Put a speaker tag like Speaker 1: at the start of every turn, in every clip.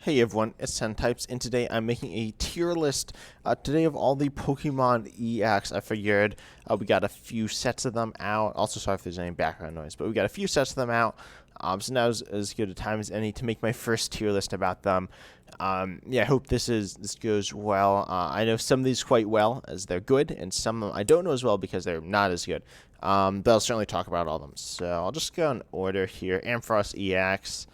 Speaker 1: Hey everyone, it's 10 Types, and today I'm making a tier list today of all the Pokemon EX. I figured we got a few sets of them out. Also, sorry if there's any background noise, but we got a few sets of them out. So now is as good a time as any to make my first tier list about them. Yeah, I hope this goes well. I know some of these quite well as they're good, and some of them I don't know as well because they're not as good. But I'll certainly talk about all of them. So I'll just go in order here. Ampharos EX.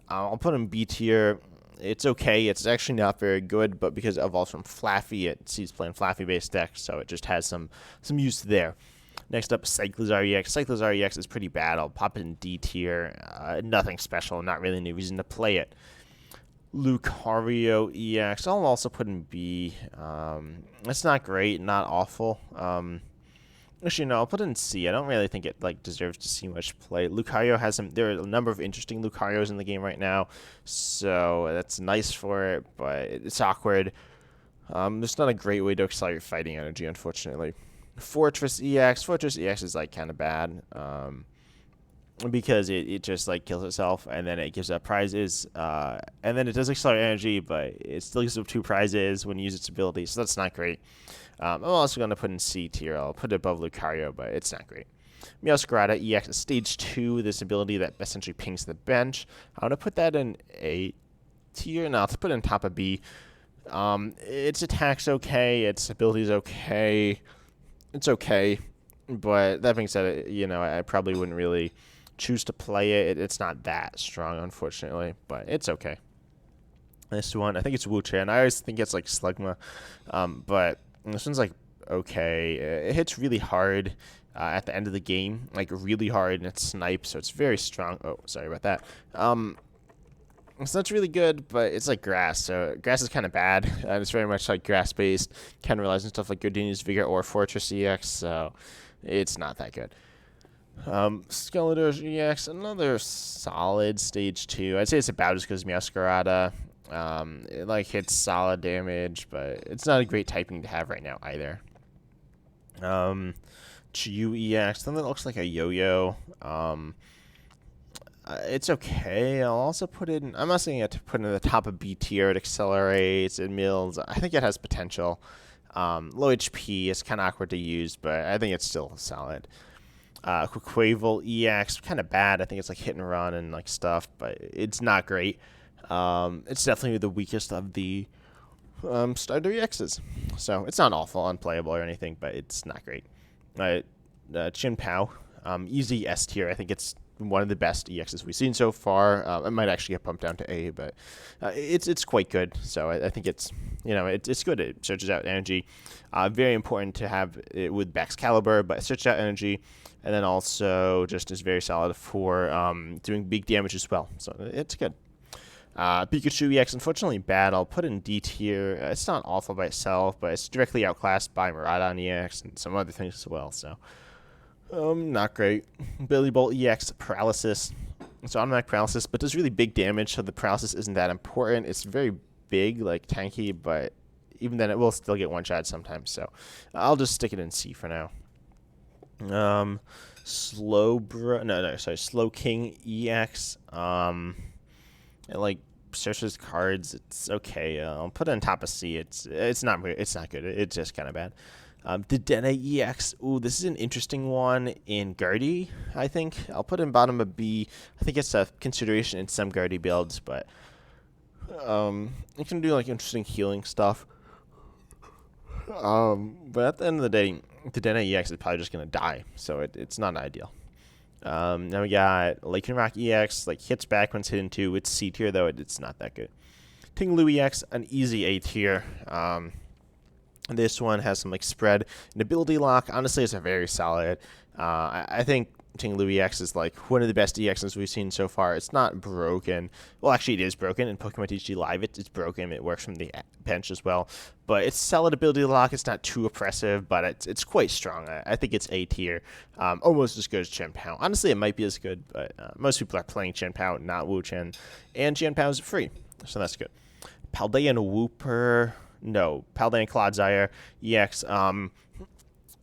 Speaker 1: I'll put in B tier. It's okay. It's actually not very good, but because it evolves from Flaffy, it sees playing Flaffy-based decks, so it just has some use there. Next up, Cyclizar EX. Cyclizar EX is pretty bad. I'll pop it in D tier. Nothing special. Not really any reason to play it. Lucario EX. I'll also put in B. It's not great. Not awful. Actually, no, I'll put it in C. I don't really think it deserves to see much play. Lucario has some. There are a number of interesting Lucarios in the game right now, so that's nice for it, but it's awkward. There's not a great way to accelerate fighting energy, unfortunately. Fortress EX. Fortress EX is kind of bad. Because it just kills itself, and then it gives up prizes, and then it does accelerate energy, but it still gives up 2 prizes when you use its ability, so that's not great. I'm also going to put in C tier. I'll put it above Lucario, but it's not great. Meowscarada EX is stage 2, this ability that essentially pings the bench. I'm going to put that in A tier. Now, to put it on top of B. Its attack's okay, its ability's okay. It's okay, but that being said, I probably wouldn't really choose to play it. It's not that strong, unfortunately, but it's okay. This one, I think it's Wu-Chan. I always think it's Slugma, but this one's okay. It hits really hard at the end of the game, really hard, and it snipes, so it's very strong. Oh, sorry about that. So that's really good, but it's grass, so grass is kind of bad, and it's very much grass-based. Kind of relies on stuff like Gardenia's Vigor or Fortress EX, so it's not that good. Skeletor's EX, another solid stage 2. I'd say it's about as good as Meowscarada. It hits solid damage, but it's not a great typing to have right now either. Chiyu EX, something that looks like a yo-yo. It's okay. I'll also put it in. I'm not saying to put it in the top of B tier. It accelerates, it mills. I think it has potential. Low HP, it's kind of awkward to use, but I think it's still solid. Quaquaval EX, kind of bad. I think it's hit and run and stuff, but it's not great. It's definitely the weakest of the starter EXs. So it's not awful, unplayable or anything, but it's not great. Chin-Pao, easy S tier. I think it's one of the best EXs we've seen so far. It might actually get bumped down to A, but it's quite good. So I think it's it's good. It searches out energy. Very important to have it with Baxcalibur, but it searches out energy, and then also just is very solid for doing big damage as well. So it's good. Pikachu EX, unfortunately bad. I'll put it in D tier. It's not awful by itself, but it's directly outclassed by Miraidon EX and some other things as well. So not great. Billy Bolt EX, paralysis. So automatic paralysis, but does really big damage, so the paralysis isn't that important. It's very big, tanky, but even then it will still get one-shot sometimes, so I'll just stick it in C for now. Slow King EX. It searches cards. It's okay. I'll put it on top of C. It's not good. It's just kind of bad. Dedenne EX. Ooh, this is an interesting one in Guardy, I think. I'll put it in bottom of B. I think it's a consideration in some Guardy builds, but it can do interesting healing stuff. But at the end of the day, Dedenne EX is probably just gonna die, so it's not ideal. Now we got Lycan Rock EX, hits back when it's hit into. It's C tier though, it's not that good. Tinglu EX, an easy A tier. This one has some spread and ability lock. Honestly, it's a very solid. I think Tinglu EX is one of the best EXs we've seen so far. It's not broken. Well, actually, it is broken in Pokemon TCG Live. It's broken. It works from the bench as well. But it's solid ability lock. It's not too oppressive, but it's quite strong. I think it's A tier. Almost as good as Chien-Pao. Honestly, it might be as good, but most people are playing Chien-Pao, not Wu-Chen. And Chien-Pao is free, so that's good. Paldean Wooper. No, Paldean Clodsire EX.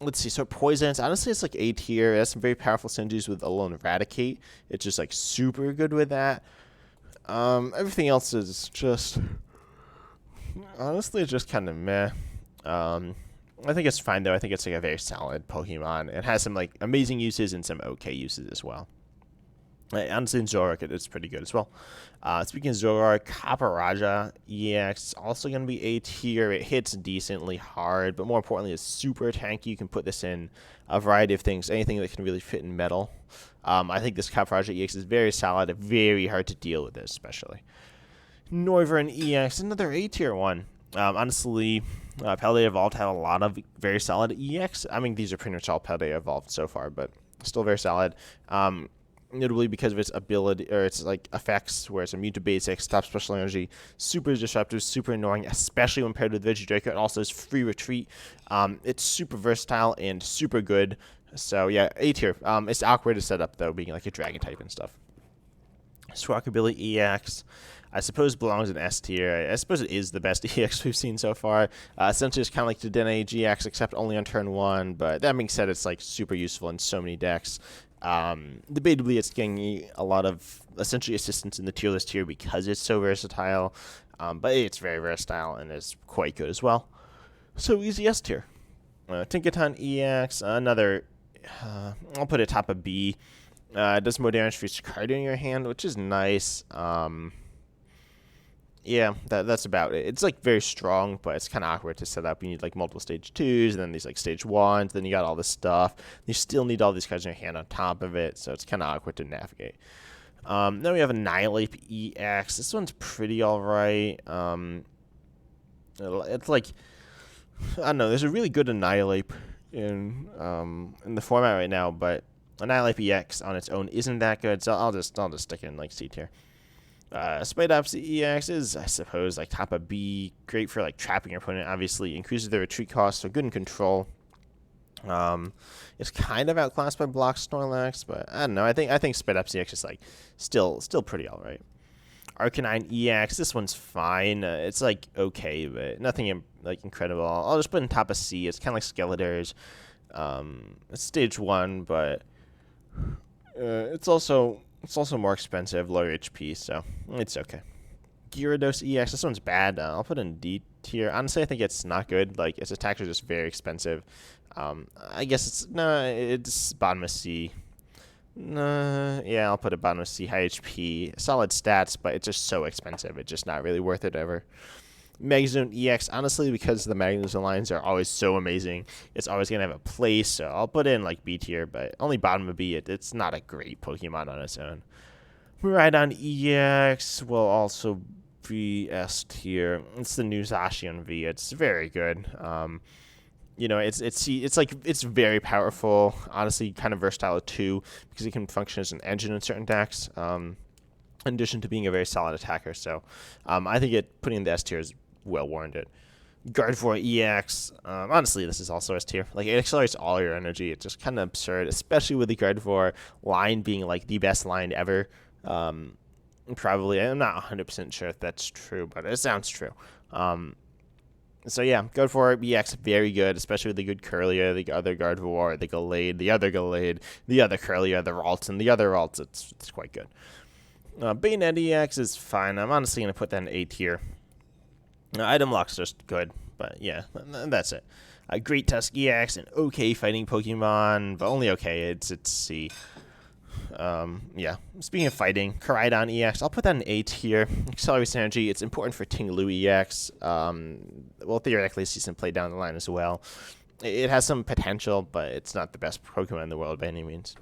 Speaker 1: Let's see. So Poisons. Honestly, it's A tier. It has some very powerful synergies with Alone Eradicate. It's just super good with that. Everything else is just, honestly, it's just kind of meh. I think it's fine though. I think it's like a very solid Pokemon. It has some like amazing uses and some okay uses as well. Honestly, in Zoroark, it's pretty good as well. Speaking of Zoroark, Caparaja EX is also going to be A tier. It hits decently hard, but more importantly, it's super tanky. You can put this in a variety of things, anything that can really fit in metal. I think this Caparaja EX is very solid, very hard to deal with, especially. Noivern EX, another A tier one. Honestly, Paldea Evolved have a lot of very solid EX. I mean, these are pretty much all Paldea Evolved so far, but still very solid. Notably because of its ability, or its like effects, where it's immune to basic, stops special energy, super disruptive, super annoying, especially when paired with Regidraco, and also its free retreat. It's super versatile and super good. So yeah, A tier. It's awkward to set up though, being like a dragon type and stuff. Squawkabilly EX, I suppose belongs in S tier. I suppose it is the best EX we've seen so far. Essentially, it's kind of like the Dene GX, except only on turn 1. But that being said, it's like super useful in so many decks. Debatably, it's getting a lot of essentially assistance in the tier list here because it's so versatile. But it's very versatile and is quite good as well. So easy S tier. Tinkaton EX, another. I'll put it top of B. It does more damage for each card in your hand, which is nice. Yeah, that's about it. It's like very strong, but it's kind of awkward to set up. You need like multiple stage 2s, and then these like stage 1s, then you got all this stuff. You still need all these cards in your hand on top of it, so it's kind of awkward to navigate. Then we have Annihilate EX. This one's pretty alright. It's like, I don't know, there's a really good Annihilate in the format right now, but Annihilate EX on its own isn't that good, so I'll just stick it in like C tier. Spidops EX is, I suppose, like top of B. Great for like trapping your opponent. Obviously, increases the retreat cost, so good in control. It's kind of outclassed by Block Snorlax, but I don't know. I think Spidops EX is like still pretty alright. Arcanine EX, this one's fine. It's like okay, but nothing like incredible. I'll just put in top of C. It's kind of like Skeletors. It's stage 1, but it's also more expensive, lower HP, so it's okay. Gyarados EX, this one's bad. I'll put in D tier. Honestly, I think it's not good. Like, its attacks are just very expensive. I guess it's bottom of C. Yeah, I'll put it bottom of C. High HP, solid stats, but it's just so expensive. It's just not really worth it ever. Magnezone EX, honestly, because the Magnezone lines are always so amazing, it's always going to have a place, so I'll put in, like, B tier, but only bottom of B. It's not a great Pokemon on its own. Miraidon EX will also be S tier. It's the new Zacian V. It's very good. It's very powerful, honestly, kind of versatile too, because it can function as an engine in certain decks, in addition to being a very solid attacker, so I think putting in the S tier is well warranted. Gardevoir EX, honestly, this is also S tier. Like, it accelerates all your energy. It's just kind of absurd, especially with the Gardevoir line being like the best line ever. Probably, I'm not 100% sure if that's true, but it sounds true. So yeah, Gardevoir EX, very good, especially with the good Curlier, the other Gardevoir, the Gallade, the other Gallade, the other Curlier, the Ralts, and the other Ralts. It's quite good. Bayonet EX is fine. I'm honestly going to put that in A tier. Item lock's just good, but yeah, that's it. Great Tusk EX, an okay fighting Pokemon, but only okay. It's C. Yeah. Speaking of fighting, Koraidon EX, I'll put that in A tier. Accelerates energy. It's important for Tingaloo EX. We'll theoretically see some play down the line as well. It has some potential, but it's not the best Pokemon in the world by any means.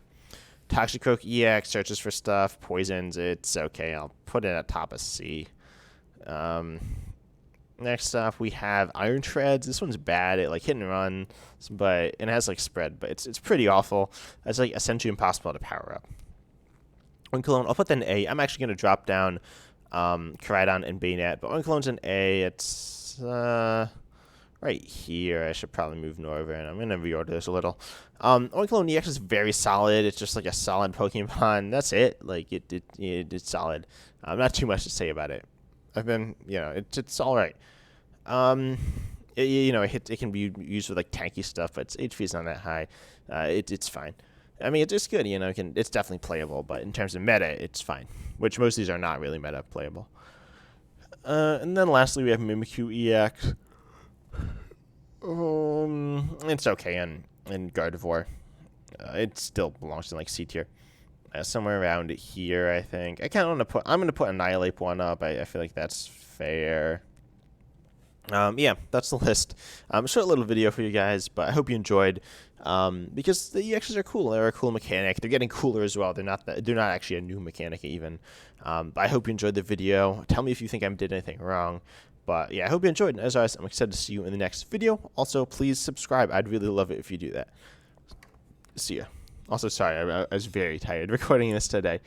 Speaker 1: Toxicroak EX searches for stuff, poisons. It's okay. I'll put it at top of C. Next up, we have Iron Treads. This one's bad. It like hit and run, but it has like spread, but it's pretty awful. It's like essentially impossible to power up. Oinkologne, I'll put that in A. I'm actually going to drop down Koraidon and Bayonet, but Oinkolone's in A. It's right here. I should probably move Northern. I'm going to reorder this a little. Oinkologne EX is very solid. It's just like a solid Pokemon. That's it. Like, it's solid. Not too much to say about it. It's all right. It can be used with like tanky stuff, but its HP is not that high. It's fine. I mean, it's just good, you know. It's definitely playable, but in terms of meta, it's fine. Which most of these are not really meta playable. And then lastly, we have Mimikyu EX. It's okay in Gardevoir. It still belongs in like C tier. Somewhere around here, I think. I kind of want to put. I'm going to put Annihilate one up. I feel like that's fair. Yeah, that's the list. Short little video for you guys, but I hope you enjoyed. Because the EXs are cool. They're a cool mechanic. They're getting cooler as well. They're not actually a new mechanic even. But I hope you enjoyed the video. Tell me if you think I did anything wrong. But yeah, I hope you enjoyed. And as always, I'm excited to see you in the next video. Also, please subscribe. I'd really love it if you do that. See ya. Also, sorry, I was very tired recording this today.